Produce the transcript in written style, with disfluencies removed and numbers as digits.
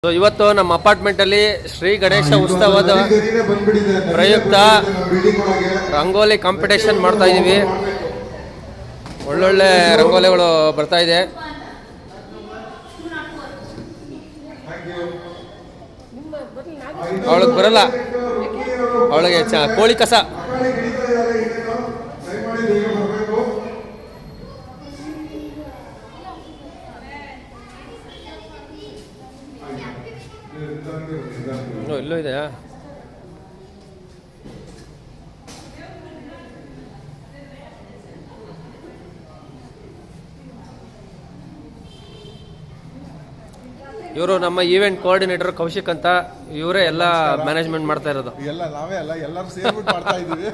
So ಇವತ್ತು ನಮ್ಮ ಅಪಾರ್ಟ್ಮೆಂಟಲ್ಲಿ ಶ್ರೀ ಗಣೇಶ ಉತ್ಸವದ ಪ್ರಯುಕ್ತ ರಂಗೋಲಿ ಕಾಂಪಿಟೇಷನ್ ಮಾಡ್ತಾ ಇದ್ದೀವಿ. ಒಳ್ಳೊಳ್ಳೆ ರಂಗೋಲಿಗಳು ಬರ್ತಾ ಇದೆ. ಅವಳಿಗೆ ಬರಲ್ಲ, ಅವಳಿಗೆ ಕೋಳಿ ಕಸ. ಇಲ್ಲೂ ಇದೆಯಾ? ಇವರು ನಮ್ಮ ಈವೆಂಟ್ ಕೋಆರ್ಡಿನೇಟರ್ ಕೌಶಿಕ್ ಅಂತ. ಇವರೇ ಎಲ್ಲ ಮ್ಯಾನೇಜ್ಮೆಂಟ್ ಮಾಡ್ತಾ ಇರೋದು. ಎಲ್ಲ ನಾವೇ ಅಲ್ಲ, ಎಲ್ಲರೂ ಸೇರ್ಬಿಟ್ಟು ಮಾಡ್ತಾ ಇದ್ದೀವಿ.